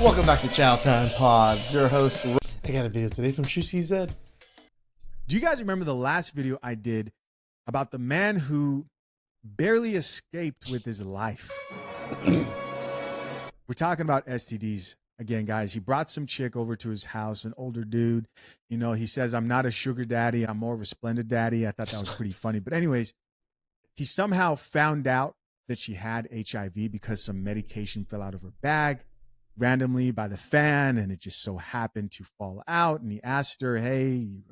Welcome back to CHOWTIME Pods. Your host, I got a video today from Shusi Zed. Do you guys remember the last video I did about the man who barely escaped with his life? We're talking about STDs again, guys. He brought some chick over to his house, an older dude. You know, he says, I'm not a sugar daddy. I'm more of a splendid daddy. I thought that was pretty funny. But anyways, he somehow found out that she had HIV because some medication fell out of her bag randomly by the fan, and it just so happened to fall out. And he asked her, hey,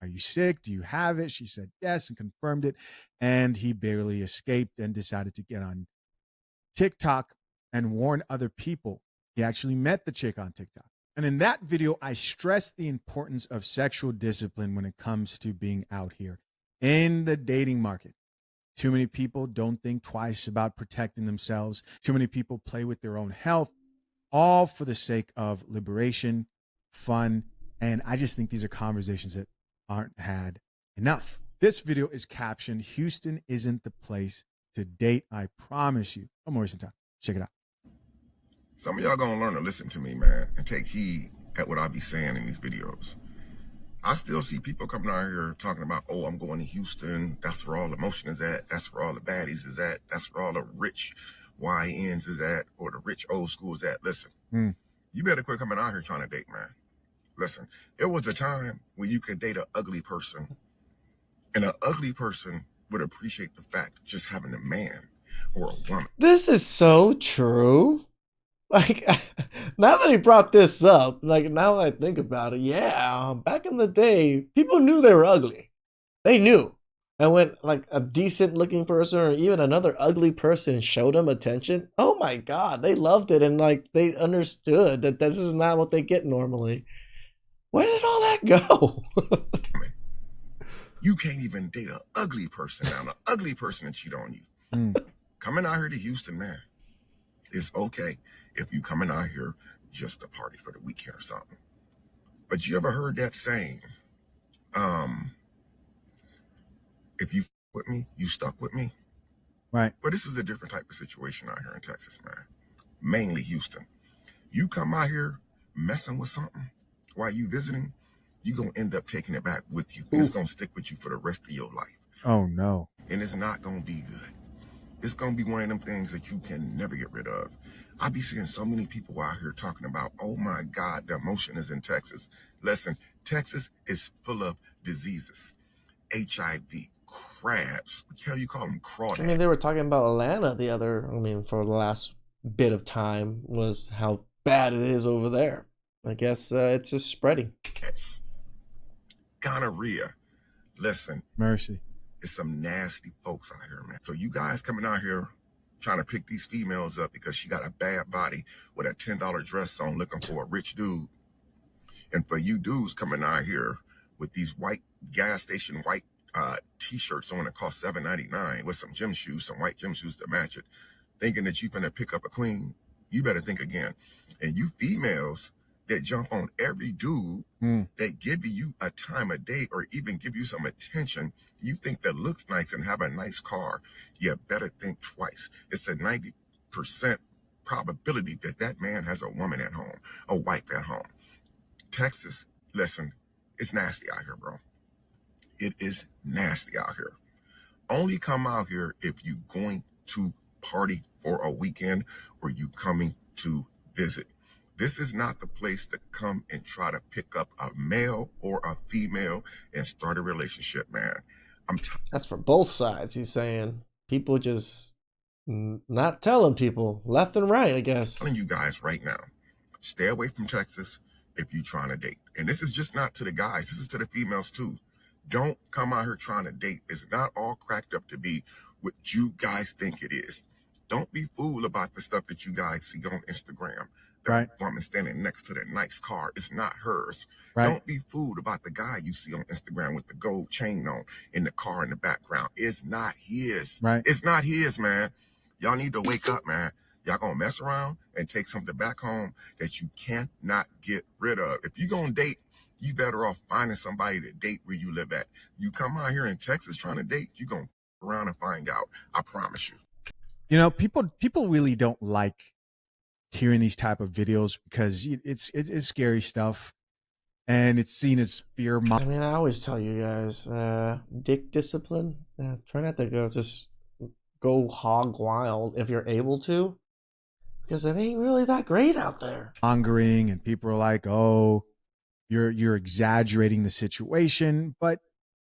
are you sick? Do you have it? She said yes and confirmed it. And he barely escaped and decided to get on TikTok and warn other people. He actually met the chick on TikTok. And in that video, I stressed the importance of sexual discipline when it comes to being out here in the dating market. Too many people don't think twice about protecting themselves. Too many people play with their own health, all for the sake of liberation, fun. And I just think these are conversations that aren't had enough. This video is captioned, Houston isn't the place to date, I promise you. I'm Morrison Time. Check it out. Some of y'all gonna learn to listen to me, man, and take heed at what I be saying in these videos. I still see people coming out here talking about, oh, I'm going to Houston. That's where all the motion is at. That's where all the baddies is at. That's where all the rich YNs is at, or the rich old school is at. Listen, you better quit coming out here trying to date, man. Listen, there was a time when you could date an ugly person, and an ugly person would appreciate the fact of just having a man or a woman. This is so true. Like, now that he brought this up, like, now that I think about it, yeah, back in the day, people knew they were ugly. They knew. And when, like, a decent-looking person or even another ugly person showed them attention, oh my God, they loved it. And, like, they understood that this is not what they get normally. Where did all that go? You can't even date an ugly person now, an ugly person and cheat on you. Coming out here to Houston, man, it's okay if you coming out here just to party for the weekend or something. But you ever heard that saying, if you with me, you stuck with me? Right. But this is a different type of situation out here in Texas, man. Mainly Houston. You come out here messing with something while you visiting, you gonna end up taking it back with you. And it's gonna stick with you for the rest of your life. Oh, no. And it's not gonna be good. It's gonna be one of them things that you can never get rid of. I be seeing so many people out here talking about, oh my God, the emotion is in Texas. Listen, Texas is full of diseases. HIV, crabs, what the hell you call them? Crawdads. I mean, they were talking about Atlanta for the last bit of time, was how bad it is over there. I guess it's just spreading. Gonorrhea. Listen. Mercy. It's some nasty folks out here, man. So you guys coming out here trying to pick these females up because she got a bad body with a $10 dress on looking for a rich dude. And for you dudes coming out here with these white gas station white t-shirts on that cost $7.99 with some gym shoes, some white gym shoes to match it, thinking that you finna pick up a queen, you better think again. And you females that jump on every dude that give you a time of day or even give you some attention, you think that looks nice and have a nice car, you better think twice. It's a 90% probability that that man has a woman at home, a wife at home. Texas, listen, it's nasty out here, bro. It is nasty out here. Only come out here if you going to party for a weekend or you coming to visit. This is not the place to come and try to pick up a male or a female and start a relationship, man. That's for both sides, he's saying. People just not telling people left and right, I guess. I'm telling you guys right now, stay away from Texas if you're trying to date. And this is just not to the guys. This is to the females too. Don't come out here trying to date. It's not all cracked up to be what you guys think it is. Don't be fooled about the stuff that you guys see on Instagram. That woman standing next to that nice car, it's not hers. Don't be fooled about the guy you see on Instagram with the gold chain on in the car in the background. It's not his. It's not his, man. Y'all need to wake up, man. Y'all gonna mess around and take something back home that you cannot get rid of. If you're gonna date, you better off finding somebody to date where you live at. You come out here in Texas trying to date, you're gonna around and find out. I promise you. You know, people really don't like hearing these type of videos because it's scary stuff and it's seen as fear. I mean, I always tell you guys, dick discipline. Try not to just go hog wild if you're able to, because it ain't really that great out there. Mongering, and people are like, "Oh, you're exaggerating the situation." But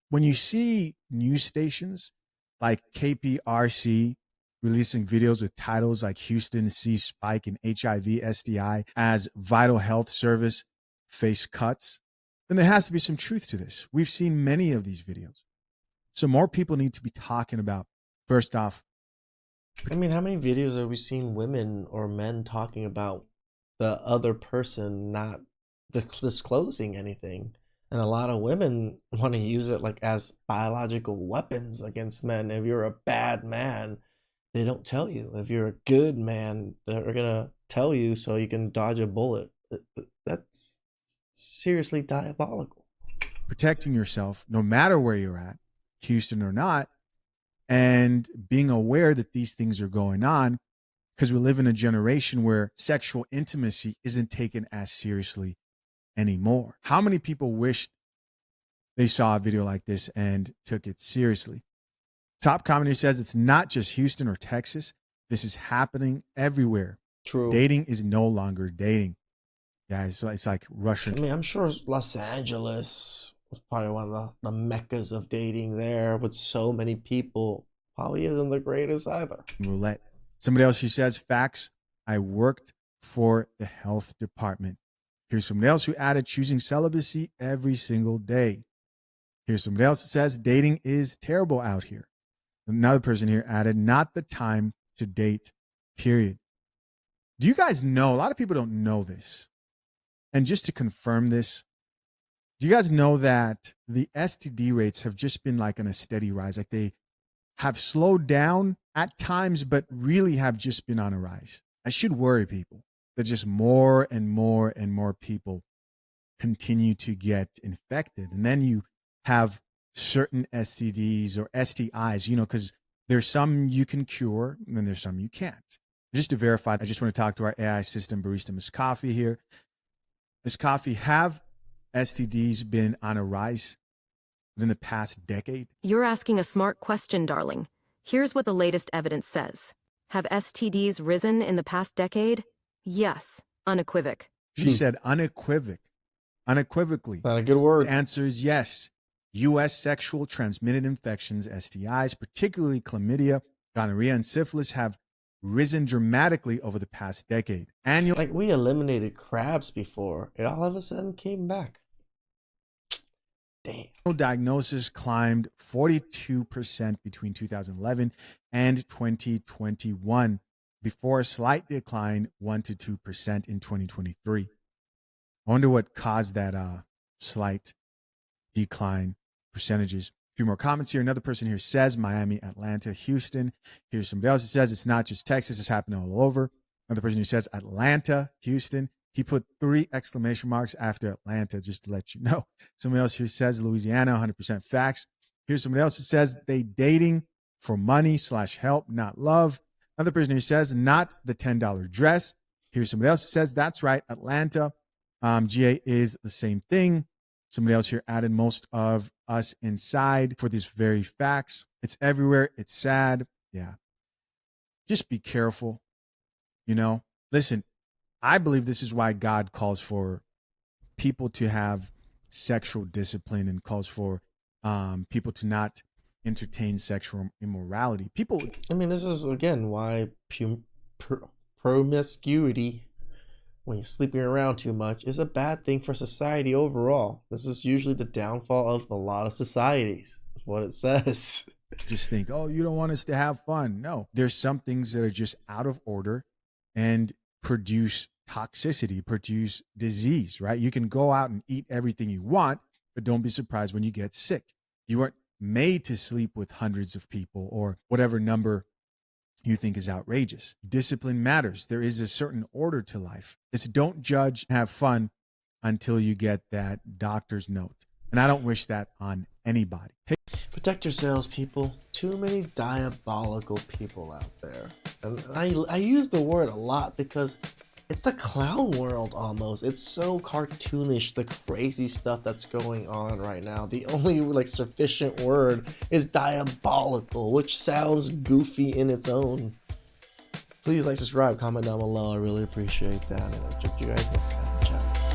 when you see news stations like KPRC releasing videos with titles like Houston sees spike in HIV STI as vital health service face cuts, then there has to be some truth to this. We've seen many of these videos. So more people need to be talking about, first off. I mean, how many videos have we seen women or men talking about the other person not disclosing anything? And a lot of women want to use it like as biological weapons against men. If you're a bad man, they don't tell you. If you're a good man, they're gonna tell you so you can dodge a bullet. That's seriously diabolical. Protecting yourself, no matter where you're at, Houston or not, and being aware that these things are going on, because we live in a generation where sexual intimacy isn't taken as seriously anymore. How many people wished they saw a video like this and took it seriously? Top commenter says it's not just Houston or Texas. This is happening everywhere. True. Dating is no longer dating. Yeah, it's like Russian. I mean, I'm sure Los Angeles was probably one of the meccas of dating there with so many people. Probably isn't the greatest either. Roulette. Somebody else, she says, facts. I worked for the health department. Here's somebody else who added choosing celibacy every single day. Here's somebody else that says dating is terrible out here. Another person here added, not the time to date, period. Do you guys know? A lot of people don't know this. And just to confirm this, do you guys know that the STD rates have just been like on a steady rise? Like they have slowed down at times, but really have just been on a rise. I should worry people that just more and more and more people continue to get infected. And then you have certain STDs or STIs, because there's some you can cure and then there's some you can't. Just to verify, I just want to talk to our AI system barista, Miss Coffee here. Miss Coffee, have STDs been on a rise within the past decade? You're asking a smart question, darling. Here's what the latest evidence says. Have STDs risen in the past decade? Yes, unequivoc. She said unequivocally. Not a good word. The answer is yes. U.S. sexual transmitted infections, STIs, particularly chlamydia, gonorrhea, and syphilis, have risen dramatically over the past decade. Like we eliminated crabs before, it all of a sudden came back. Damn. Diagnosis climbed 42% between 2011 and 2021, before a slight decline 1 to 2% in 2023. I wonder what caused that slight decline percentages. A few more comments here. Another person here says Miami, Atlanta, Houston. Here's somebody else who says it's not just Texas, it's happening all over. Another person who says Atlanta, Houston. He put 3 exclamation marks after Atlanta, just to let you know. Somebody else here says Louisiana, 100% facts. Here's somebody else who says they dating for money / help, not love. Another person who says not the $10 dress. Here's somebody else who says that's right, Atlanta. GA is the same thing. Somebody else here added most of us inside for these very facts. It's everywhere. It's sad. Yeah. Just be careful. Listen, I believe this is why God calls for people to have sexual discipline and calls for people to not entertain sexual immorality. This is, again, why promiscuity, when you're sleeping around too much, is a bad thing for society overall. This is usually the downfall of a lot of societies, is what it says. Just think, oh, you don't want us to have fun. No, there's some things that are just out of order and produce toxicity, produce disease, right? You can go out and eat everything you want, but don't be surprised when you get sick. You weren't made to sleep with hundreds of people or whatever number you think is outrageous. Discipline matters. There is a certain order to life. It's don't judge, have fun until you get that doctor's note. And I don't wish that on anybody. Protect yourselves, people. Too many diabolical people out there. And I use the word a lot because it's a clown world almost. It's so cartoonish, the crazy stuff that's going on right now. The only like sufficient word is diabolical, which sounds goofy in its own. Please like, subscribe, comment down below. I really appreciate that, and I'll check you guys next time. Ciao.